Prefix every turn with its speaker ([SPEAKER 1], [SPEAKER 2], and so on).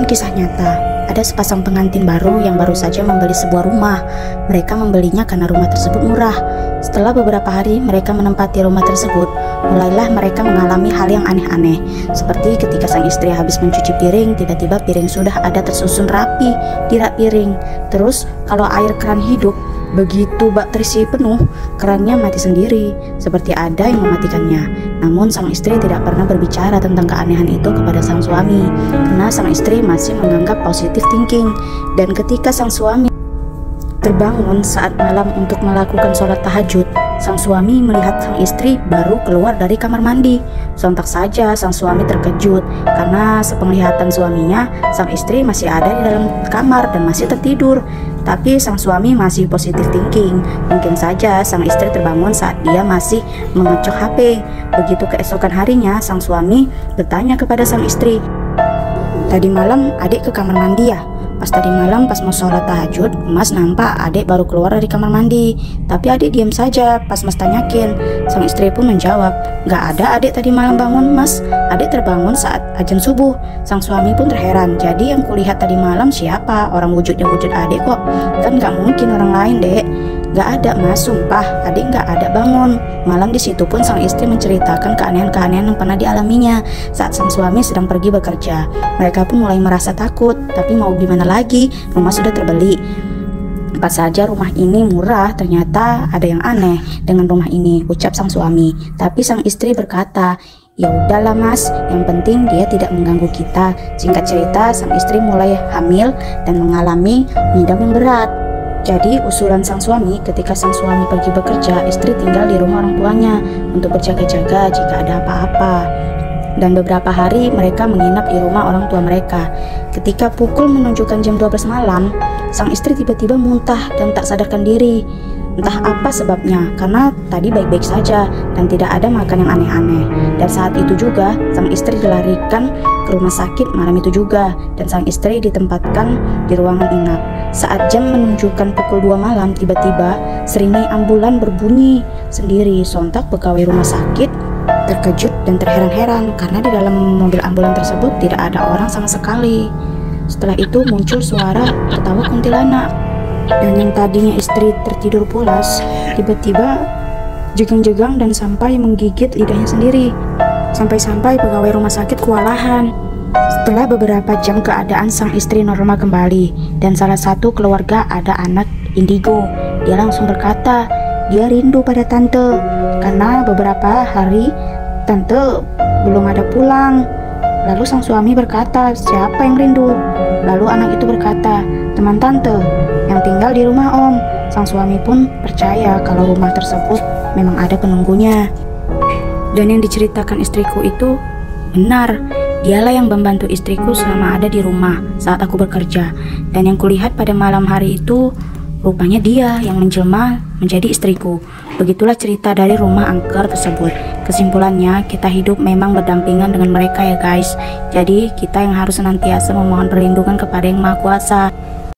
[SPEAKER 1] Berdasarkan kisah nyata, ada sepasang pengantin baru yang baru saja membeli sebuah rumah. Mereka membelinya karena rumah tersebut murah. Setelah beberapa hari mereka menempati rumah tersebut, mulailah mereka mengalami hal yang aneh-aneh. Seperti ketika sang istri habis mencuci piring, tiba-tiba piring sudah ada tersusun rapi di rak piring. Terus kalau air keran hidup, begitu bak terisi penuh, kerannya mati sendiri, seperti ada yang mematikannya. Namun sang istri tidak pernah berbicara tentang keanehan itu kepada sang suami, karena sang istri masih menganggap positive thinking. Dan ketika sang suami terbangun saat malam untuk melakukan sholat tahajud, sang suami melihat sang istri baru keluar dari kamar mandi. Sontak saja sang suami terkejut karena sepenglihatan suaminya, sang istri masih ada di dalam kamar dan masih tertidur. Tapi sang suami masih positive thinking. Mungkin saja sang istri terbangun saat dia masih mengecek HP. Begitu keesokan harinya, sang suami bertanya kepada sang istri, "Tadi malam adik ke kamar mandi ya?" "Pas tadi malam pas mau sholat tahajud, Mas nampak adik baru keluar dari kamar mandi. Tapi adik diam saja pas Mas tanyakin." Sang istri pun menjawab, "Gak ada adik tadi malam bangun Mas, adik terbangun saat azan subuh." Sang suami pun terheran, "Jadi yang kulihat tadi malam siapa? Orang wujudnya wujud adik kok. Kan gak mungkin orang lain dek." "Gak ada Mas, sumpah adik gak ada bangun." Malam di situ pun sang istri menceritakan keanehan-keanehan yang pernah dialaminya saat sang suami sedang pergi bekerja. Mereka pun mulai merasa takut, tapi mau gimana lagi, rumah sudah terbeli. Pas saja rumah ini murah, ternyata ada yang aneh dengan rumah ini, ucap sang suami. Tapi sang istri berkata, "Ya udahlah Mas, yang penting dia tidak mengganggu kita." Singkat cerita, sang istri mulai hamil dan mengalami ngidam yang berat. Jadi usulan sang suami, ketika sang suami pergi bekerja, istri tinggal di rumah orang tuanya untuk berjaga-jaga jika ada apa-apa. Dan beberapa hari mereka menginap di rumah orang tua mereka. Ketika pukul menunjukkan jam 12 malam, sang istri tiba-tiba muntah dan tak sadarkan diri. Entah apa sebabnya, karena tadi baik-baik saja dan tidak ada makan yang aneh-aneh. Dan saat itu juga, sang istri dilarikan ke rumah sakit malam itu juga, dan sang istri ditempatkan di ruangan inap. Saat jam menunjukkan pukul 2 malam, tiba-tiba seringai ambulan berbunyi sendiri. Sontak pegawai rumah sakit terkejut dan terheran-heran karena di dalam mobil ambulan tersebut tidak ada orang sama sekali. Setelah itu muncul suara ketawa kuntilanak. Dan yang tadinya istri tertidur pulas, tiba-tiba jegang-jegang dan sampai menggigit lidahnya sendiri. Sampai-sampai pegawai rumah sakit kewalahan. Setelah beberapa jam keadaan sang istri normal kembali, dan salah satu keluarga ada anak indigo. Dia langsung berkata, dia rindu pada tante, karena beberapa hari tante belum ada pulang. Lalu sang suami berkata, "Siapa yang rindu?" Lalu anak itu berkata, "Teman tante yang tinggal di rumah om." Sang suami pun percaya kalau rumah tersebut memang ada penunggunya. Dan yang diceritakan istriku itu benar. Dialah yang membantu istriku selama ada di rumah saat aku bekerja. Dan yang kulihat pada malam hari itu, rupanya dia yang menjelma menjadi istriku. Begitulah cerita dari rumah angker tersebut. Kesimpulannya, kita hidup memang berdampingan dengan mereka ya guys. Jadi kita yang harus senantiasa memohon perlindungan kepada Yang Maha Kuasa.